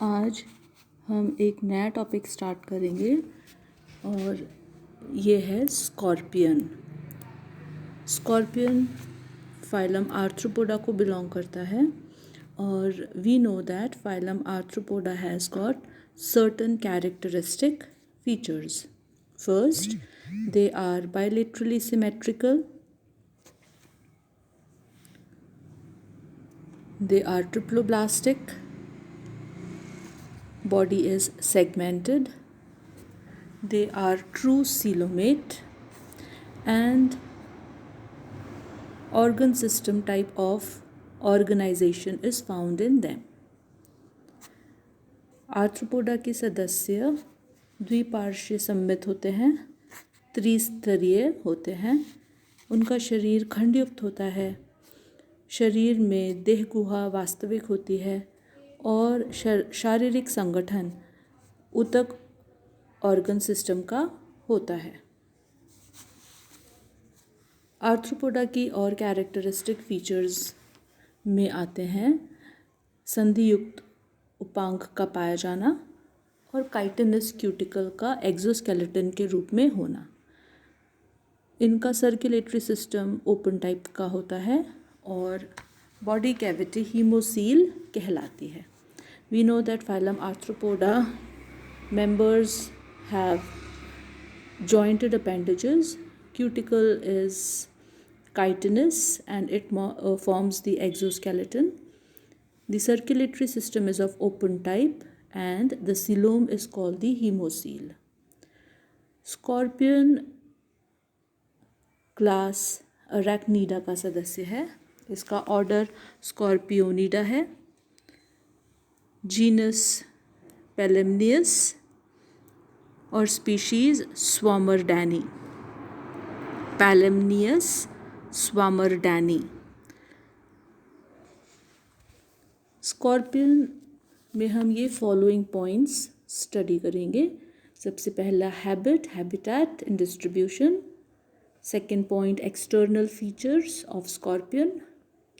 आज हम एक नया टॉपिक स्टार्ट करेंगे और ये है स्कॉर्पियन। स्कॉर्पियन फाइलम आर्थ्रोपोडा को बिलोंग करता है और we know that phylum Arthropoda has got certain characteristic features. First, they are bilaterally symmetrical. They are triploblastic. Body is segmented. They are true coelomate and organ system type of organization is found in them. Arthropoda के सदस्य द्विपार्श्वीय सममित होते हैं, त्रिस्तरीय होते हैं। उनका शरीर खंडयुक्त होता है। शरीर में देह गुहा वास्तविक होती है और शारीरिक संगठन ऊतक ऑर्गन सिस्टम का होता है। आर्थ्रोपोडा की और कैरेक्टरिस्टिक फीचर्स में आते हैं संधियुक्त उपांग का पाया जाना और काइटिनस क्यूटिकल का एक्सोस्केलेटन के रूप में होना। इनका सर्कुलेटरी सिस्टम ओपन टाइप का होता है और बॉडी कैविटी हीमोसील कहलाती है। We know that phylum Arthropoda members have jointed appendages. Cuticle is chitinous and it forms the exoskeleton. The circulatory system is of open type and the coelom is called the hemocoel. Scorpion class Arachnida का सदस्य है। इसका order Scorpionida है। Genus Pelemnius और species Swammerdani। Pelemnius Swammerdani। Scorpion में हम ये following points study करेंगे। सबसे पहला habitat and distribution. Second point external features of scorpion.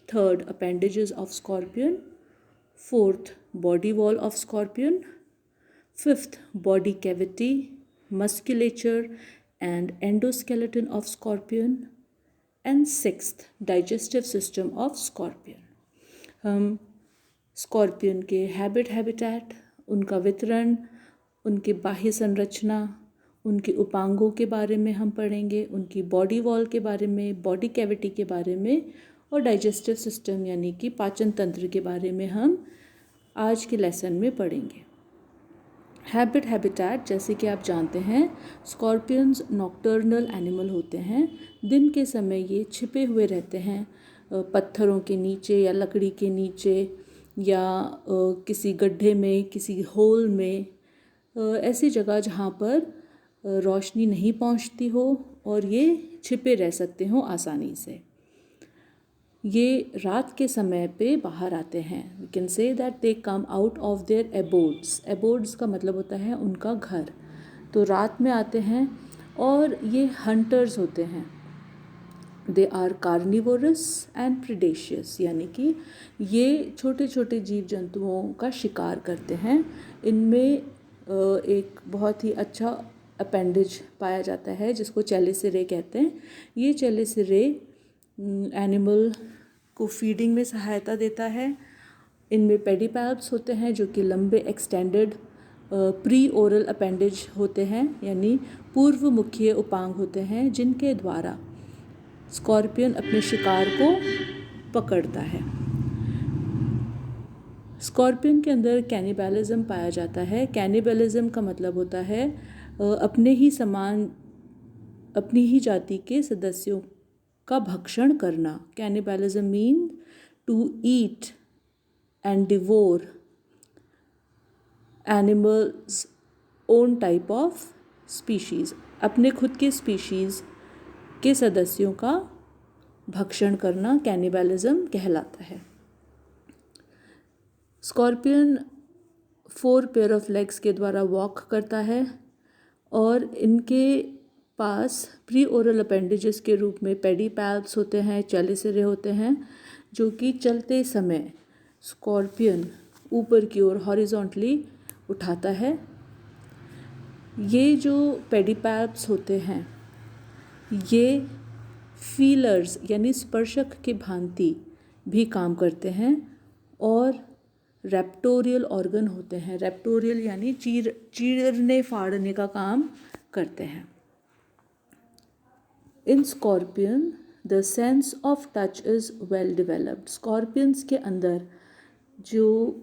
Third appendages of scorpion. Fourth body wall of scorpion. Fifth body cavity, musculature and endoskeleton of scorpion. And sixth digestive system of scorpion. हम scorpion के habitat, उनका वितरण, उनकी बाह्य संरचना, उनके उपांगों के बारे में हम पढ़ेंगे, उनकी बॉडी वॉल के बारे में, बॉडी कैविटी के बारे में और डाइजेस्टिव सिस्टम यानी कि पाचन तंत्र के बारे में हम आज के लेसन में पढ़ेंगे। हैबिटेट जैसे कि आप जानते हैं स्कॉर्पियंस नॉक्टर्नल एनिमल होते हैं। दिन के समय ये छिपे हुए रहते हैं पत्थरों के नीचे या लकड़ी के नीचे या किसी गड्ढे में, किसी होल में, ऐसी जगह जहाँ पर रोशनी नहीं पहुँचती हो और ये छिपे रह सकते हो आसानी से। ये रात के समय पे बाहर आते हैं। We can say that they come out of there aboards. Aboards का मतलब होता है उनका घर। तो रात में आते हैं और ये हंटर्स होते हैं। दे आर कार्निवोरस एंड प्रीडेशियस यानी कि ये छोटे छोटे जीव जंतुओं का शिकार करते हैं। इनमें एक बहुत ही अच्छा अपेंडेज पाया जाता है जिसको चेलिसिरे कहते हैं। ये चेलिसिरे एनिमल को फीडिंग में सहायता देता है। इनमें पेडिपैल्प्स होते हैं जो कि लंबे एक्सटेंडेड प्री ओरल अपेंडेज होते हैं यानी पूर्व मुखीय उपांग होते हैं जिनके द्वारा स्कॉर्पियन अपने शिकार को पकड़ता है। स्कॉर्पियन के अंदर कैनिबलिज्म पाया जाता है। कैनिबलिज्म का मतलब होता है अपने ही समान, अपनी ही जाति के सदस्यों का भक्षण करना। Cannibalism mean to eat and devour animals own type of species. अपने खुद के स्पीशीज़ के सदस्यों का भक्षण करना कैनिबलिज्म कहलाता है। स्कॉर्पियन 4 पेयर ऑफ लेग्स के द्वारा वॉक करता है और इनके पास प्री ओरल अपेंडेजेस के रूप में पेडिपैल्प्स होते हैं, चेलिसिरे होते हैं जो कि चलते समय स्कॉर्पियन ऊपर की ओर हॉरिजॉन्टली उठाता है। ये जो पेडिपैल्प्स होते हैं ये फीलर्स यानी स्पर्शक की भांति भी काम करते हैं और रेप्टोरियल ऑर्गन होते हैं। रेप्टोरियल यानी चीरने फाड़ने का काम करते हैं। In scorpion the sense of touch is well developed. Scorpions के अंदर जो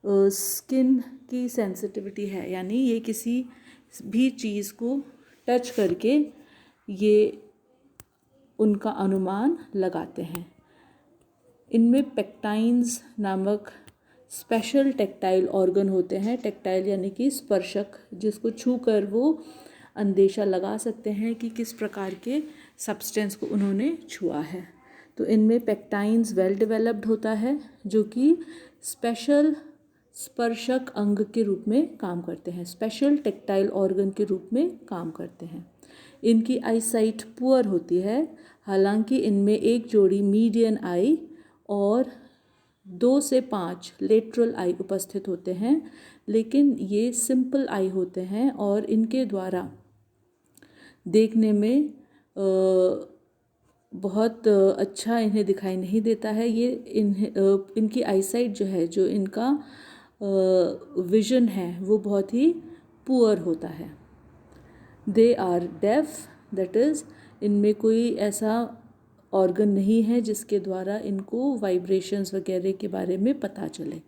स्किन की सेंसिटिविटी है यानी ये किसी भी चीज़ को टच करके ये उनका अनुमान लगाते हैं। इनमें पेक्टाइन्स नामक स्पेशल टेक्टाइल ऑर्गन होते हैं। टेक्टाइल यानी कि स्पर्शक, जिसको छूकर वो अंदेशा लगा सकते हैं कि किस प्रकार के सब्सटेंस को उन्होंने छुआ है। तो इनमें पेक्टाइन्स वेल डेवलप्ड होता है जो कि स्पेशल स्पर्शक अंग के रूप में काम करते हैं, स्पेशल टेक्टाइल ऑर्गन के रूप में काम करते हैं। इनकी आईसाइट पुअर होती है, हालांकि इनमें एक जोड़ी मीडियन आई और 2 से 5 लेटरल आई उपस्थित होते हैं, लेकिन ये सिंपल आई होते हैं और इनके द्वारा देखने में बहुत अच्छा इन्हें दिखाई नहीं देता है। ये इनकी आईसाइट जो है, जो इनका विजन है वो बहुत ही पुअर होता है। They are deaf, that is इनमें कोई ऐसा ऑर्गन नहीं है जिसके द्वारा इनको वाइब्रेशंस वगैरह के बारे में पता चले।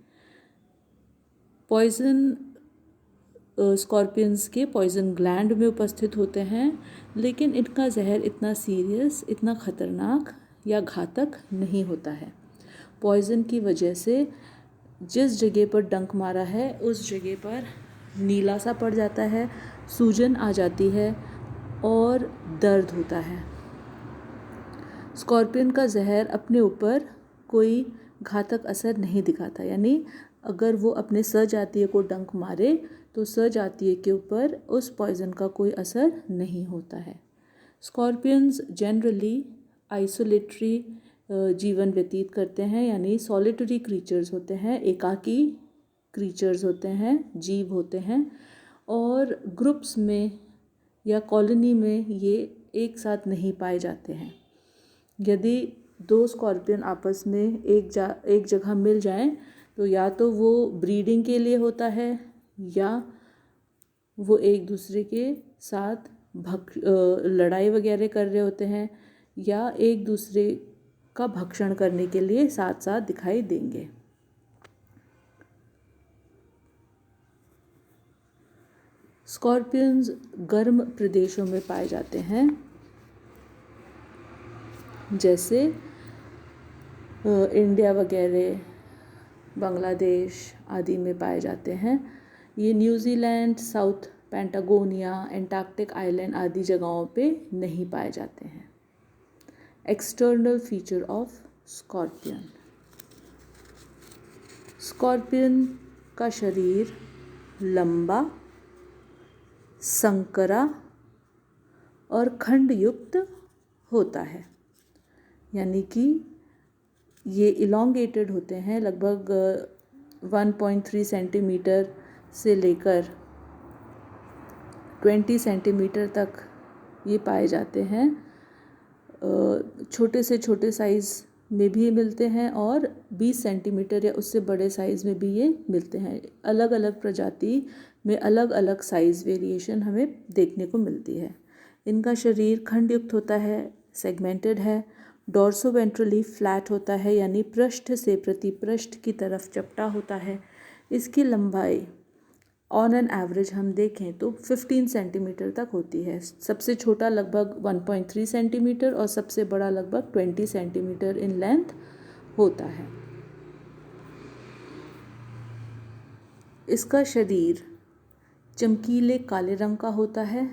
पॉइजन स्कॉर्पियंस के पॉइजन ग्लैंड में उपस्थित होते हैं, लेकिन इनका जहर इतना सीरियस, इतना ख़तरनाक या घातक नहीं होता है। पॉइजन की वजह से जिस जगह पर डंक मारा है उस जगह पर नीला सा पड़ जाता है, सूजन आ जाती है और दर्द होता है। स्कॉर्पियन का जहर अपने ऊपर कोई घातक असर नहीं दिखाता, यानी अगर वो अपने सजातीय को डंक मारे तो सजातीय के ऊपर उस पॉइज़न का कोई असर नहीं होता है। स्कॉर्पियंस जनरली आइसोलेटरी जीवन व्यतीत करते हैं, यानी सॉलिटरी क्रीचर्स होते हैं, एकाकी क्रीचर्स होते हैं, जीव होते हैं, और ग्रुप्स में या कॉलोनी में ये एक साथ नहीं पाए जाते हैं। यदि 2 स्कॉर्पियन आपस में एक जगह मिल जाएं तो या तो वो ब्रीडिंग के लिए होता है या वो एक दूसरे के साथ लड़ाई वगैरह कर रहे होते हैं या एक दूसरे का भक्षण करने के लिए साथ साथ दिखाई देंगे। स्कॉर्पियंस गर्म प्रदेशों में पाए जाते हैं, जैसे इंडिया वगैरह, बांग्लादेश आदि में पाए जाते हैं। ये न्यूजीलैंड, साउथ पेंटागोनिया, एंटार्क्टिक आइलैंड आदि जगहों पे नहीं पाए जाते हैं। External feature of scorpion. Scorpion का शरीर लंबा, संकरा और खंडयुक्त होता है, यानी कि ये इलोंगेटेड होते हैं। लगभग 1.3 सेंटीमीटर से लेकर 20 सेंटीमीटर तक ये पाए जाते हैं। छोटे से छोटे साइज़ में भी मिलते हैं और 20 सेंटीमीटर या उससे बड़े साइज़ में भी ये मिलते हैं। अलग अलग प्रजाति में अलग अलग साइज़ वेरिएशन हमें देखने को मिलती है। इनका शरीर खंडयुक्त होता है, सेगमेंटेड है, डॉर्सोवेंट्रली फ्लैट होता है, यानी पृष्ठ से प्रतिपृष्ठ की तरफ चपटा होता है। इसकी लंबाई ऑन एन एवरेज हम देखें तो 15 सेंटीमीटर तक होती है। सबसे छोटा लगभग 1.3 सेंटीमीटर और सबसे बड़ा लगभग 20 सेंटीमीटर इन लेंथ होता है। इसका शरीर चमकीले काले रंग का होता है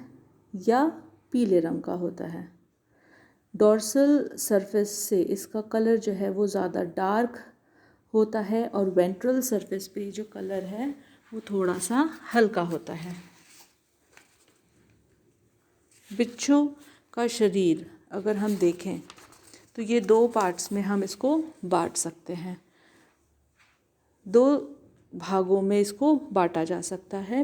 या पीले रंग का होता है। डॉर्सल सरफेस से इसका कलर जो है वो ज़्यादा डार्क होता है और वेंट्रल सरफेस पे जो कलर है वो थोड़ा सा हल्का होता है। बिच्छू का शरीर अगर हम देखें तो ये 2 पार्ट्स में हम इसको बांट सकते हैं। दो भागों में इसको बांटा जा सकता है।